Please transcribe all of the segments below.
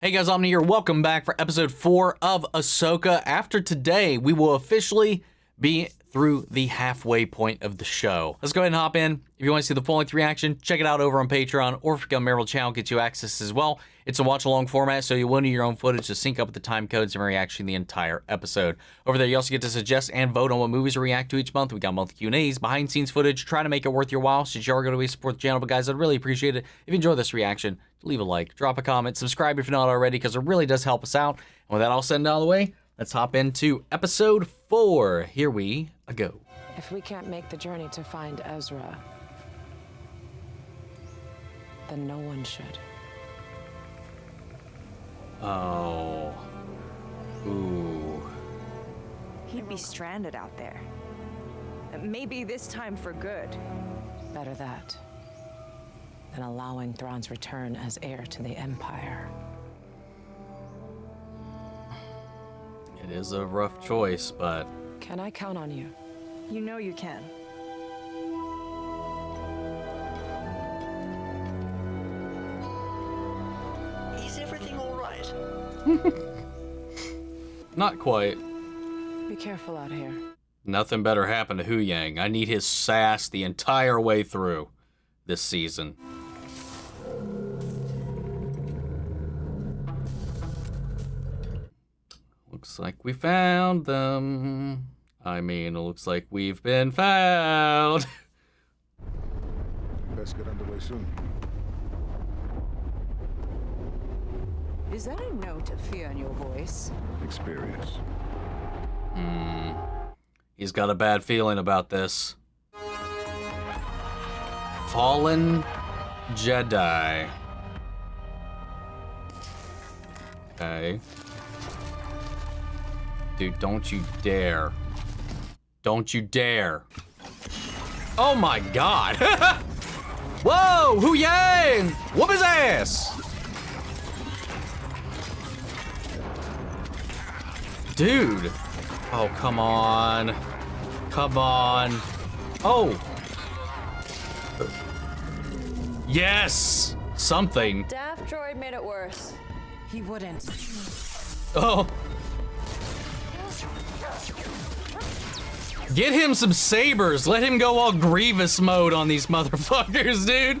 Hey guys, Omni here. Welcome back for episode 4 of Ahsoka. After today, we will officially be through the halfway point of the show. Let's go ahead and hop in. If you want to see the full-length reaction, check it out over on Patreon, or if you become a member of the channel, gets you access as well. It's a watch-along format, so you will need your own footage to sync up with the time codes and reaction the entire episode. Over there, you also get to suggest and vote on what movies to react to each month. We got monthly Q&As, behind-the-scenes footage, try to make it worth your while, since you are going to support the channel. But guys, I'd really appreciate it if you enjoy this reaction. Leave a like, drop a comment, subscribe if you're not already, because it really does help us out. And with that all said and out of the way, let's hop into episode 4. Here we go. If we can't make the journey to find Ezra, then no one should. Oh. Ooh. He'd be stranded out there. Maybe this time for good. Better that than allowing Thrawn's return as heir to the Empire. It is a rough choice, but... Can I count on you? You know you can. Is everything all right? Not quite. Be careful out here. Nothing better happened to Huyang. I need his sass the entire way through this season. Looks like we found them. I mean, it looks like we've been found. Let's get underway soon. Is that a note of fear in your voice? Experience. He's got a bad feeling about this. Fallen Jedi. Okay. Dude, don't you dare. Don't you dare. Oh my god. Whoa, Huyang! Whoop his ass! Dude. Oh, come on. Come on. Oh. Yes! Something. Daft droid made it worse. He wouldn't. Oh. Get him some sabers. Let him go all Grievous mode on these motherfuckers, dude.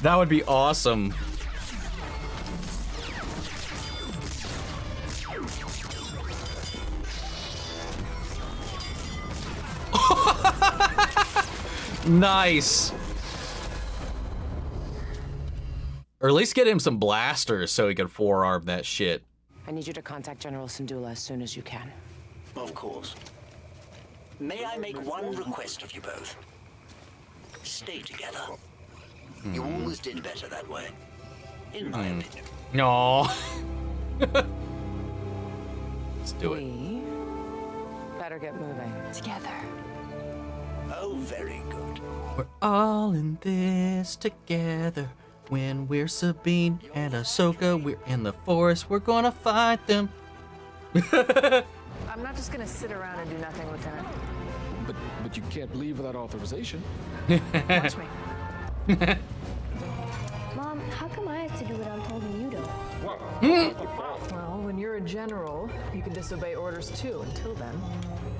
That would be awesome. Nice. Or at least get him some blasters so he can forearm that shit. I need you to contact General Syndulla as soon as you can. Of course. May I make one request of you both? Stay together. You always did better that way, in my opinion. No. Let's do it. We better get moving. Together. Oh, very good. We're all in this together. When we're Sabine and Ahsoka, we're in the forest. We're gonna fight them. I'm not just gonna sit around and do nothing, Lieutenant. But you can't leave without authorization. Watch me. Mom, how come I have to do what I'm told and you don't? Well, when you're a general, you can disobey orders too. Until then,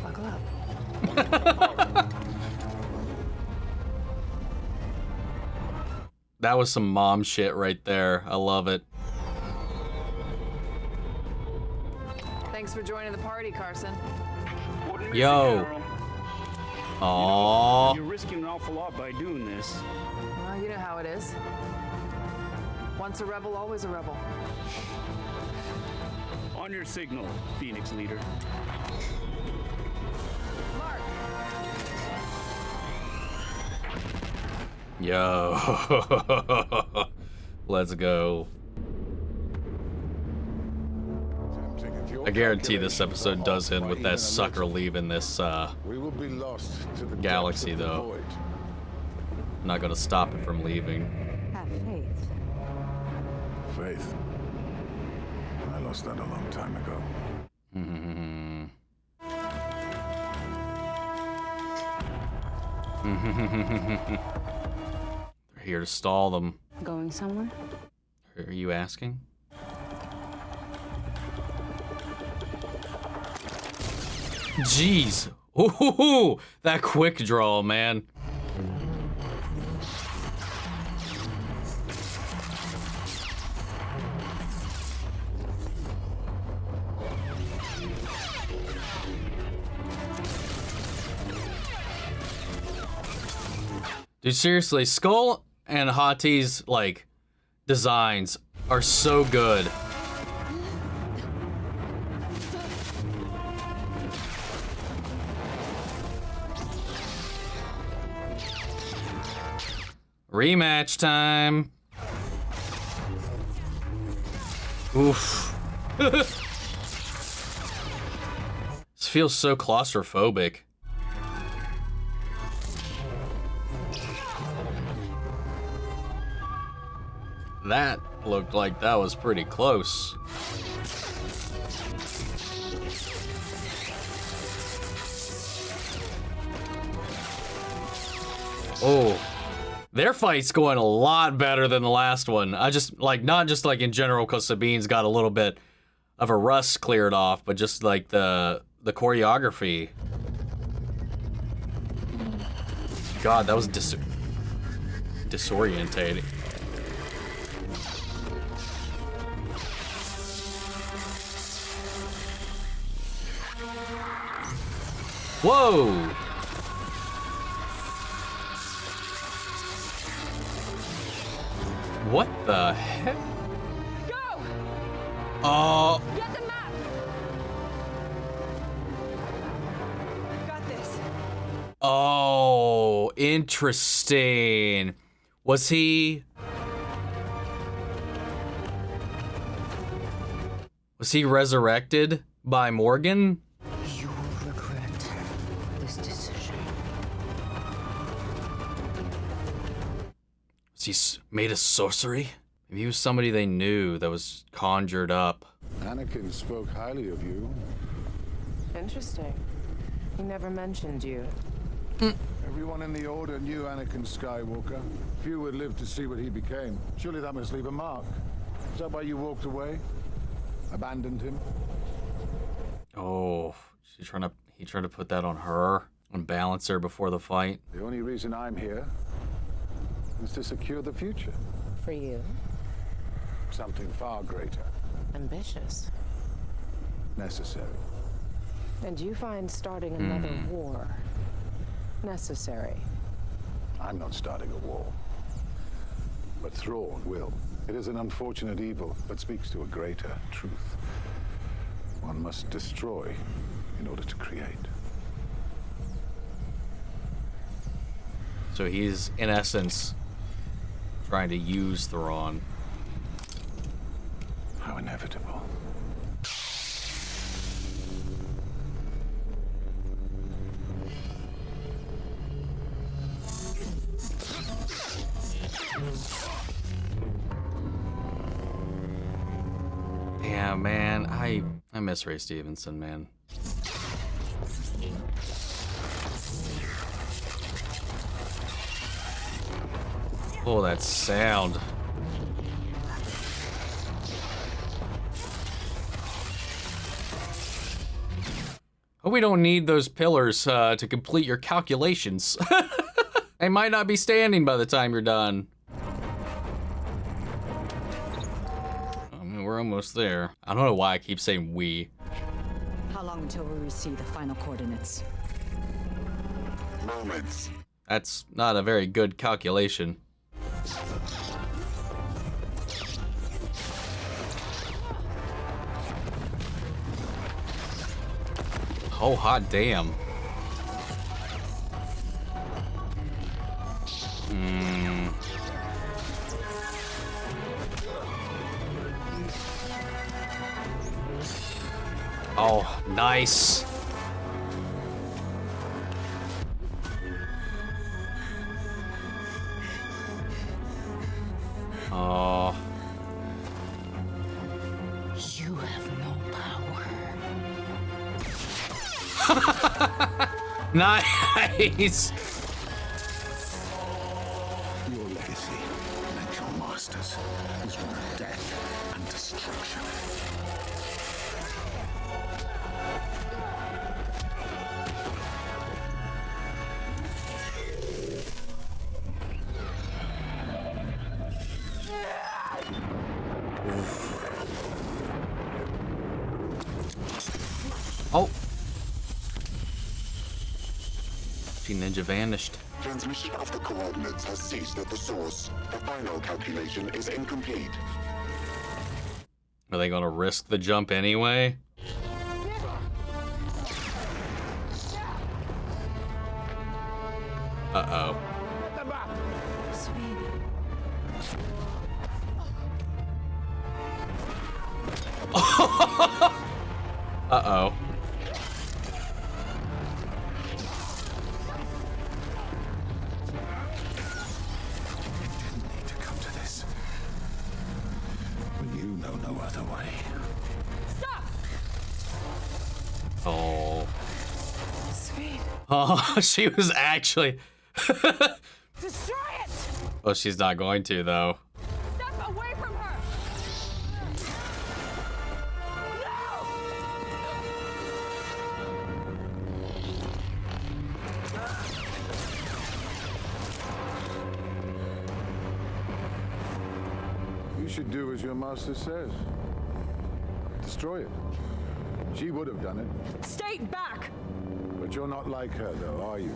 buckle up. That was some mom shit right there. I love it. Thanks for joining the party, Carson. Yo. Aww. You're risking an awful lot by doing this. Well, you know how it is. Once a rebel, always a rebel. On your signal, Phoenix leader. Mark. Yo. Let's go. I guarantee this episode does end with that sucker leaving this We will be lost to the galaxy, depths of the though. void. I'm not gonna stop it from leaving. Have faith. Faith. I lost that a long time ago. They're here to stall them. Going somewhere? Are you asking? Jeez. Ooh, that quick draw, man. Dude, seriously, Skoll and Hati's, like, designs are so good. Rematch time. Oof. This feels so claustrophobic. That looked like that was pretty close. Oh, their fight's going a lot better than the last one. I just, like, not just like in general because Sabine's got a little bit of a rust cleared off, but just like the choreography. God, that was disorientating. Whoa! What the heck? Go! Oh. Get the map! Got this. Oh, interesting. Was he resurrected by Morgan? You will regret this decision. Was he made a sorcery? Maybe he was somebody they knew that was conjured up. Anakin spoke highly of you. Interesting. He never mentioned you. Everyone in the Order knew Anakin Skywalker. Few would live to see what he became. Surely that must leave a mark. Is that why you walked away? Abandoned him? Oh, he tried to put that on her and balance her before the fight. The only reason I'm here is to secure the future. For you, Something far greater. ambitious. Necessary. And you find starting another war necessary. I'm not starting a war. But Thrawn will. It is an unfortunate evil, but speaks to a greater truth. One must destroy in order to create. So he's, in essence, trying to use Thrawn. How inevitable. Yeah, man, I miss Ray Stevenson, man. Oh, that sound. Oh, we don't need those pillars to complete your calculations. They might not be standing by the time you're done. I mean, we're almost there. I don't know why I keep saying we. How long until we receive the final coordinates? Moments. That's not a very good calculation. Oh, hot damn. Oh, nice. Oh. You have no power. Nice. Your legacy, like your masters, is one of death and destruction. Oh. She ninja vanished. Transmission of the coordinates has ceased at the source. The final calculation is incomplete. Are they gonna risk the jump anyway? Uh-oh. Uh-oh. Need to come to this. Well, you know no other way. Stop! Oh. Sweet. Oh, she was actually... Destroy it! Oh, she's not going to, though. Step away from her! You should do as your master says. Destroy it. She would have done it. Stay back! But you're not like her, though, are you?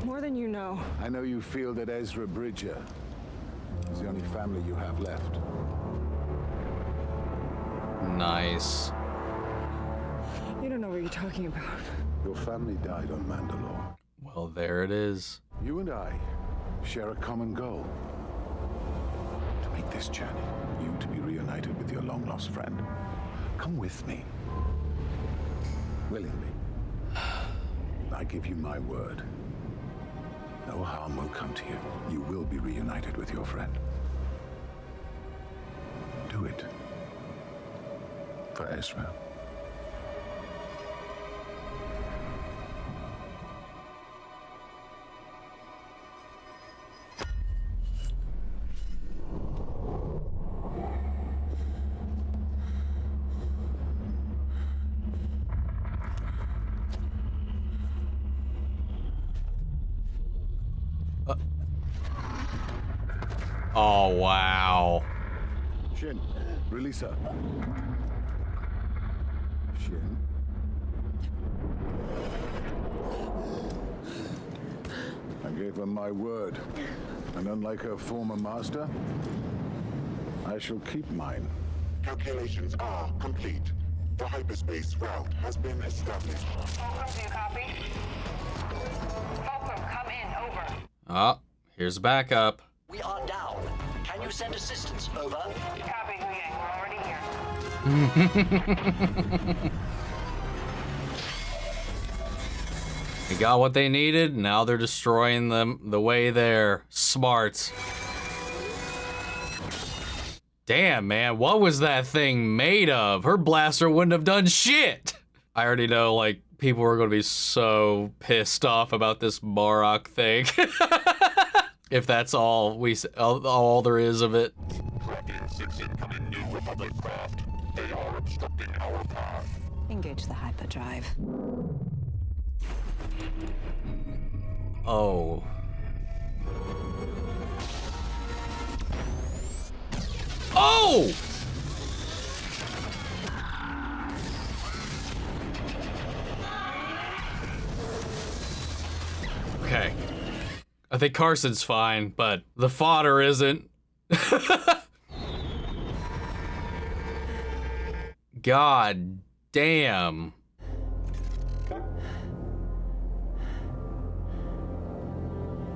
More than you know. I know you feel that Ezra Bridger is the only family you have left. Nice. You don't know what you're talking about. Your family died on Mandalore. Well, there it is. You and I share a common goal. To make this journey, you to be reunited with your long-lost friend. Come with me. Willingly. I give you my word. No harm will come to you. You will be reunited with your friend. Do it. For Ezra. Oh, wow. Shin, release her. Shin. I gave her my word. And unlike her former master, I shall keep mine. Calculations are complete. The hyperspace route has been established. Fulcrum, do you copy? Fulcrum, come in, over. Oh, here's backup. We are down. Can you send assistance? Over. Copy, Huyang. We're already here. They got what they needed. Now they're destroying them the way they're smart. Damn, man. What was that thing made of? Her blaster wouldn't have done shit. I already know, like, people are going to be so pissed off about this Marok thing. If that's all there is of it. Tracking 6 incoming New Republic craft. They are obstructing our path. Engage the hyperdrive. Oh. Oh! Okay. I think Carson's fine, but the fodder isn't. God damn.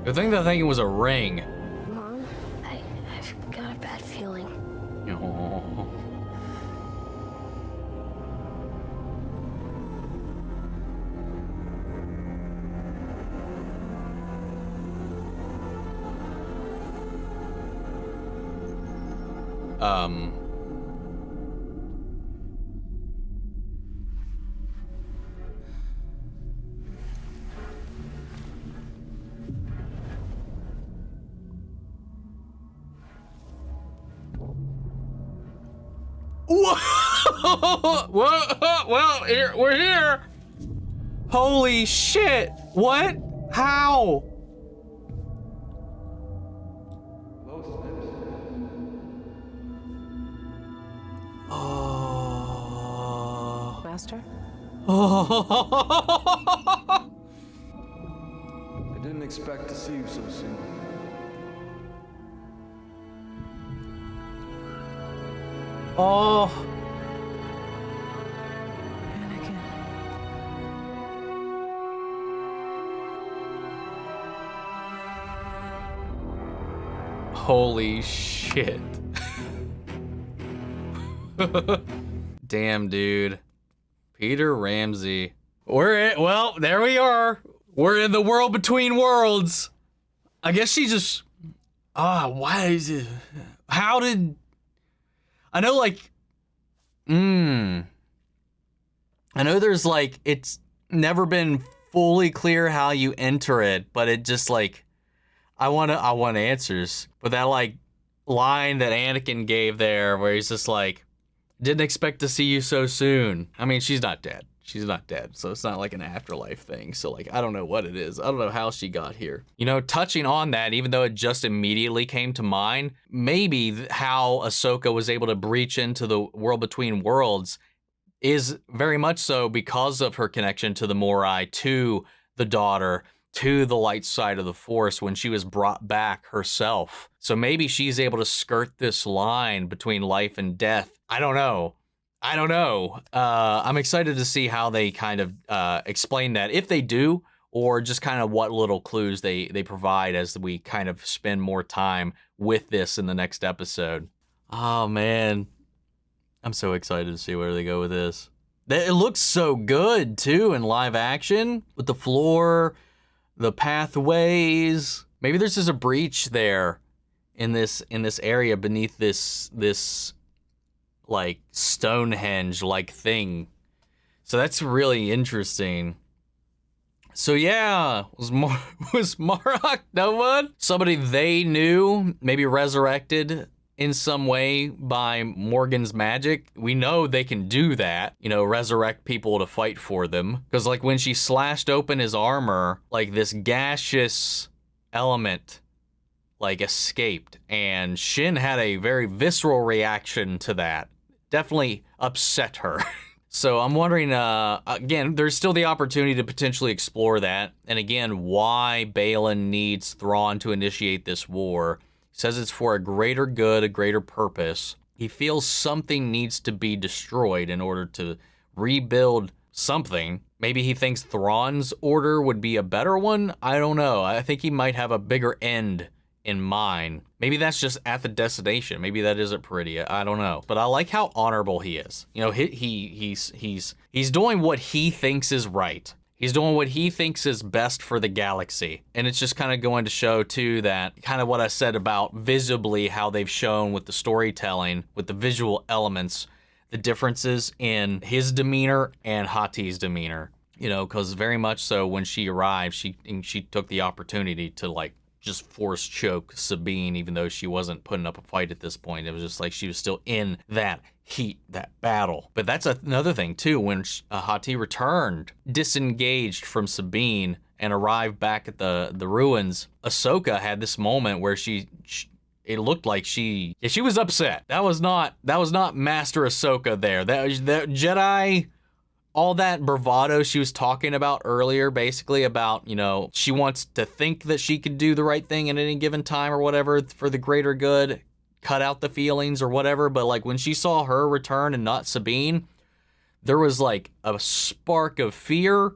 I think that thing was a ring. Mom, I've got a bad feeling. Oh. Well, here, we're here. Holy shit. What? How? Master? I didn't expect to see you so soon. Oh. Holy shit. Damn, dude. Peter Ramsey. Well, there we are. We're in the world between worlds. I guess she just... why is it... How did... I know, like... I know there's, like, it's never been fully clear how you enter it, but it just, like... I want answers. But that, like, line that Anakin gave there where he's just like, didn't expect to see you so soon. I mean, she's not dead. She's not dead. So it's not like an afterlife thing. So, like, I don't know what it is. I don't know how she got here. You know, touching on that, even though it just immediately came to mind, maybe how Ahsoka was able to breach into the world between worlds is very much so because of her connection to the Morai, to the daughter, to the light side of the Force when she was brought back herself. So maybe she's able to skirt this line between life and death. I don't know. I'm excited to see how they kind of explain that, if they do, or just kind of what little clues they provide as we kind of spend more time with this in the next episode. Oh, man. I'm so excited to see where they go with this. It looks so good, too, in live action, with the floor, the pathways. Maybe there's just a breach there in this area beneath this like Stonehenge like thing. So that's really interesting. So yeah, was Marok no one? Somebody they knew, maybe resurrected in some way by Morgan's magic. We know they can do that, you know, resurrect people to fight for them. Because like when she slashed open his armor, like this gaseous element like escaped, and Shin had a very visceral reaction to that. Definitely upset her. So I'm wondering, again, there's still the opportunity to potentially explore that. And again, why Baylan needs Thrawn to initiate this war. He says it's for a greater good, a greater purpose. He feels something needs to be destroyed in order to rebuild something. Maybe he thinks Thrawn's order would be a better one. I don't know. I think he might have a bigger end in mind. Maybe that's just at the destination. Maybe that isn't Peridea. I don't know. But I like how honorable he is. You know, he's doing what he thinks is right. He's doing what he thinks is best for the galaxy. And it's just kind of going to show, too, that kind of what I said about visibly how they've shown with the storytelling, with the visual elements, the differences in his demeanor and Hati's demeanor. You know, because very much so when she arrived, she took the opportunity to, like, just force choke Sabine, even though she wasn't putting up a fight at this point. It was just like she was still in that heat, that battle. But that's another thing, too. When Hati returned, disengaged from Sabine, and arrived back at the ruins, Ahsoka had this moment where it looked like she was upset. That was not Master Ahsoka there. That Jedi... all that bravado she was talking about earlier, basically about, you know, she wants to think that she could do the right thing at any given time or whatever for the greater good, cut out the feelings or whatever. But like when she saw her return and not Sabine, there was like a spark of fear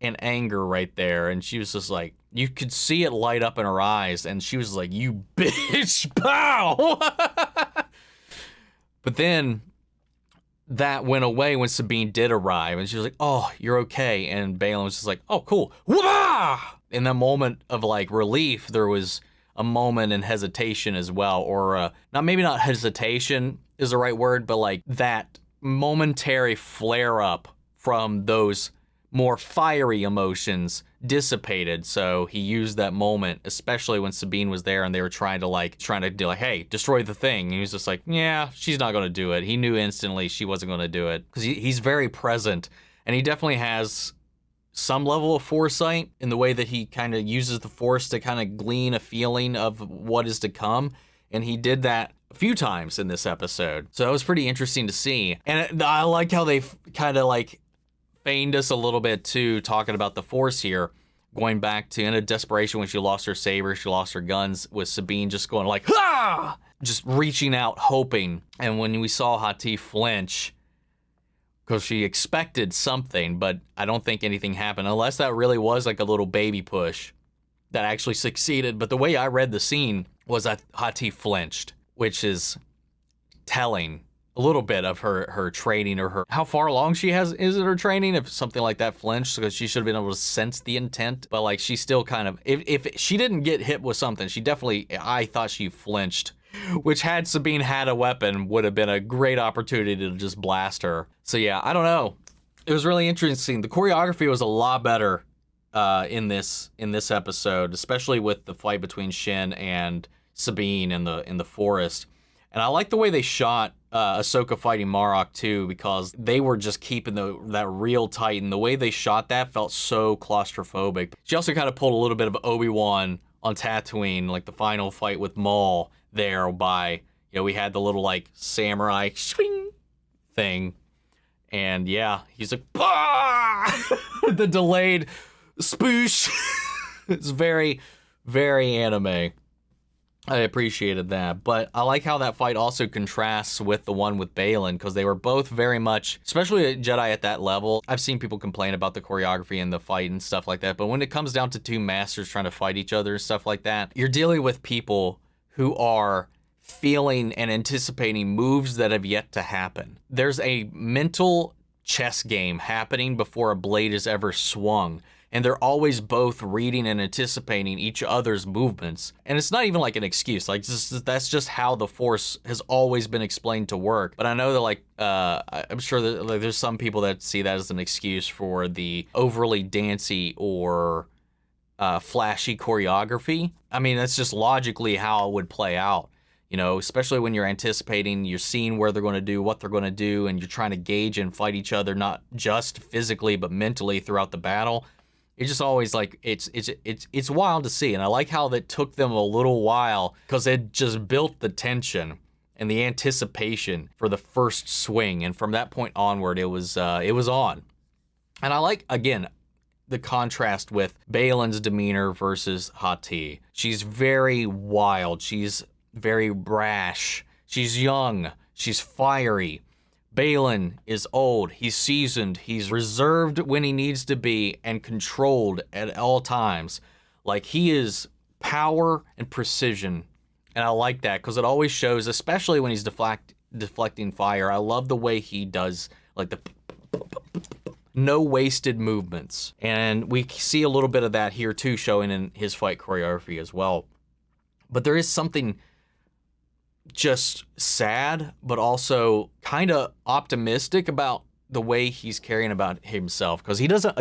and anger right there. And she was just like, you could see it light up in her eyes. And she was like, you bitch, pow! But then that went away when Sabine did arrive, and she was like, oh, you're okay. And Baylan was just like, oh, cool. Wah! In that moment of like relief, there was a moment in hesitation as well, or maybe not hesitation is the right word, but like that momentary flare up from those more fiery emotions dissipated. So he used that moment, especially when Sabine was there and they were trying to do like, hey, destroy the thing. And he was just like, yeah, she's not going to do it. He knew instantly she wasn't going to do it because he's very present, and he definitely has some level of foresight in the way that he kind of uses the Force to kind of glean a feeling of what is to come. And he did that a few times in this episode. So that was pretty interesting to see. And I like how they kind of like feigned us a little bit too, talking about the Force here, going back to in a desperation when she lost her saber, she lost her guns, with Sabine just going like, ah! Just reaching out, hoping. And when we saw Hati flinch, because she expected something, but I don't think anything happened, unless that really was like a little baby push that actually succeeded. But the way I read the scene was that Hati flinched, which is telling a little bit of her training, or her how far along she is in her training, if something like that flinched, because she should have been able to sense the intent. But like, she still kind of, if she didn't get hit with something, she definitely, I thought she flinched, which had Sabine had a weapon would have been a great opportunity to just blast her. So yeah, I don't know, it was really interesting. The choreography was a lot better in this episode, especially with the fight between Shin and Sabine in the forest. And I like the way they shot Ahsoka fighting Marok too, because they were just keeping that real tight, and the way they shot that felt so claustrophobic. She also kind of pulled a little bit of Obi-Wan on Tatooine, like the final fight with Maul there by, we had the little like samurai swing thing, and yeah, he's like, bah! The delayed spoosh. It's very, very anime. I appreciated that, but I like how that fight also contrasts with the one with Baylan, because they were both very much, especially a Jedi at that level. I've seen people complain about the choreography and the fight and stuff like that, but when it comes down to two masters trying to fight each other and stuff like that, you're dealing with people who are feeling and anticipating moves that have yet to happen. There's a mental chess game happening before a blade is ever swung. And they're always both reading and anticipating each other's movements. And it's not even like an excuse. Like, that's just how the Force has always been explained to work. But I know that, like, I'm sure that like, there's some people that see that as an excuse for the overly dancey or flashy choreography. I mean, that's just logically how it would play out. Especially when you're anticipating, you're seeing where they're going to do, what they're going to do, and you're trying to gauge and fight each other, not just physically, but mentally throughout the battle. It's just always like, it's wild to see. And I like how that took them a little while, because it just built the tension and the anticipation for the first swing. And from that point onward, it was on. And I like, again, the contrast with Baylan's demeanor versus Hati. She's very wild. She's very brash. She's young. She's fiery. Baylan is old, he's seasoned, he's reserved when he needs to be, and controlled at all times. Like, he is power and precision, and I like that, because it always shows, especially when he's deflecting fire. I love the way he does, like, the no wasted movements, and we see a little bit of that here too, showing in his fight choreography as well. But there is something just sad, but also kind of optimistic about the way he's caring about himself, because he doesn't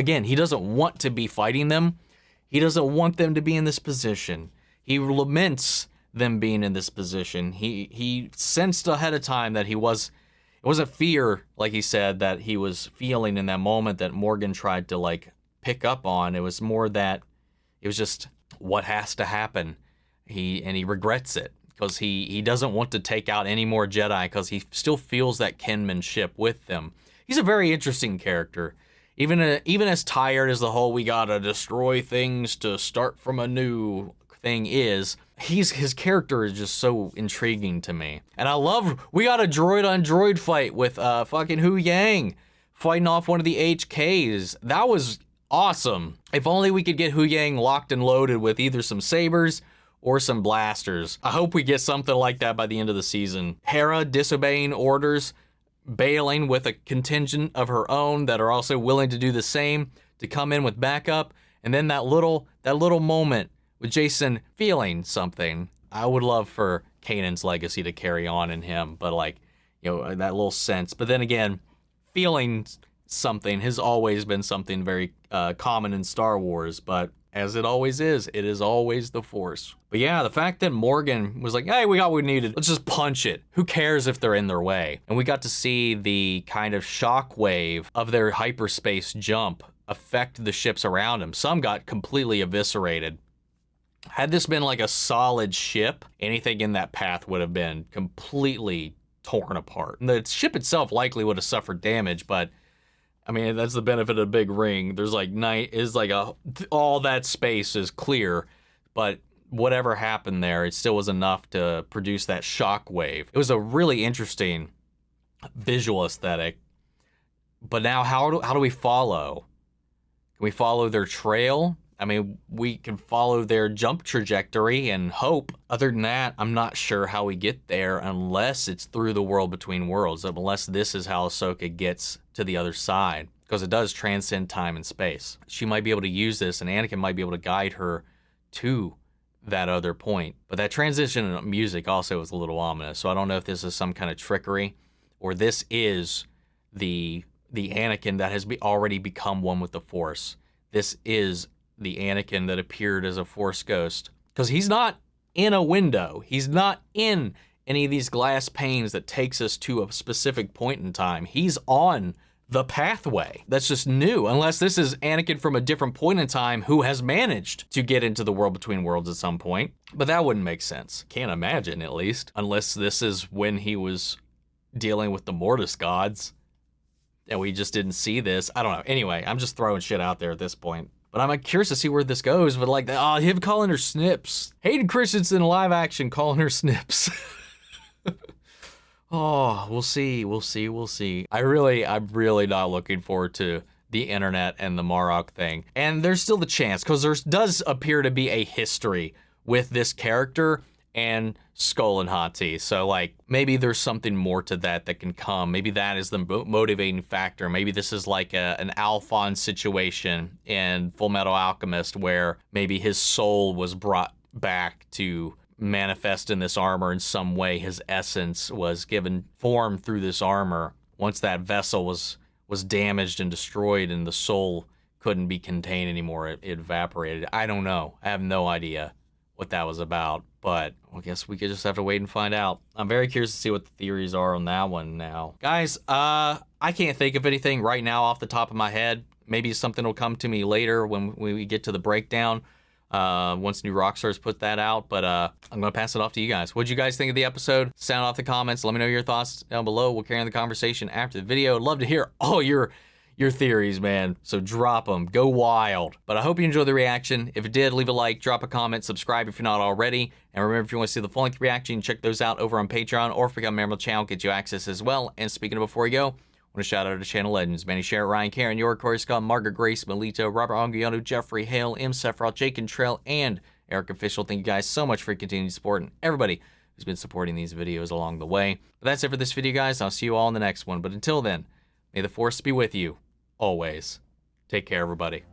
want to be fighting them. He doesn't want them to be in this position. He laments them being in this position. He sensed ahead of time that it wasn't fear, like he said, that he was feeling in that moment that Morgan tried to like pick up on. It was more that it was just what has to happen. He regrets it, because he doesn't want to take out any more Jedi, because he still feels that kinship with them. He's a very interesting character. Even as tired as the whole "we gotta destroy things to start from a new" thing is, his character is just so intriguing to me. And I love, we got a droid on droid fight with fucking Huyang fighting off one of the HKs. That was awesome. If only we could get Huyang locked and loaded with either some sabers or some blasters. I hope we get something like that by the end of the season. Hera disobeying orders, Baylan with a contingent of her own that are also willing to do the same, to come in with backup, and then that little moment with Jason feeling something. I would love for Kanan's legacy to carry on in him, but like, that little sense. But then again, feeling something has always been something very common in Star Wars, but as it always is, it is always the Force. But yeah, the fact that Morgan was like, hey, we got what we needed, let's just punch it. Who cares if they're in their way? And we got to see the kind of shockwave of their hyperspace jump affect the ships around him. Some got completely eviscerated. Had this been like a solid ship, anything in that path would have been completely torn apart. The ship itself likely would have suffered damage, but I mean, that's the benefit of a big ring. There's like all that space is clear, but whatever happened there, it still was enough to produce that shock wave. It was a really interesting visual aesthetic. But now how do we follow? Can we follow their trail? I mean, we can follow their jump trajectory and hope. Other than that, I'm not sure how we get there unless it's through the world between worlds, unless this is how Ahsoka gets to the other side, because it does transcend time and space. She might be able to use this, and Anakin might be able to guide her to that other point. But that transition in music also was a little ominous, so I don't know if this is some kind of trickery, or this is the Anakin that has already become one with the Force. This is the Anakin that appeared as a Force ghost, because he's not in a window. He's not in any of these glass panes that takes us to a specific point in time. He's on the pathway. That's just new, unless this is Anakin from a different point in time who has managed to get into the world between worlds at some point. But that wouldn't make sense. Can't imagine, at least, unless this is when he was dealing with the Mortis gods and we just didn't see this. I don't know. Anyway, I'm just throwing shit out there at this point. But I'm curious to see where this goes. But like, him calling her Snips. Hayden Christensen live action calling her Snips. Oh, we'll see. I'm really not looking forward to the internet and the Marok thing. And there's still the chance, because there does appear to be a history with this character and Skoll and Hati. So like, maybe there's something more to that can come. Maybe that is the motivating factor. Maybe this is like an Alphonse situation in Full Metal Alchemist, where maybe his soul was brought back to manifest in this armor in some way. His essence was given form through this armor. Once that vessel was damaged and destroyed and the soul couldn't be contained anymore, it evaporated. I don't know. I have no idea what that was about. But I guess we could just have to wait and find out. I'm very curious to see what the theories are on that one now. Guys, I can't think of anything right now off the top of my head. Maybe something will come to me later when we get to the breakdown, once New Rockstars put that out. But I'm going to pass it off to you guys. What'd you guys think of the episode? Sound off the comments. Let me know your thoughts down below. We'll carry on the conversation after the video. I'd love to hear all your theories, man. So drop them. Go wild. But I hope you enjoyed the reaction. If it did, leave a like, drop a comment, subscribe if you're not already. And remember, if you want to see the full-length reaction, check those out over on Patreon, or if you become a member of the channel, get you access as well. And speaking of before you go, I want to shout out to channel legends: Manny Sherritt, Ryan Karen, York, Corey Scott, Margaret Grace, Melito, Robert Anguiano, Jeffrey Hale, M. Sephiroth, Jake and Trail, and Eric Official. Thank you guys so much for your continued support, and everybody who's been supporting these videos along the way. But that's it for this video, guys. I'll see you all in the next one. But until then, may the Force be with you always. Take care, everybody.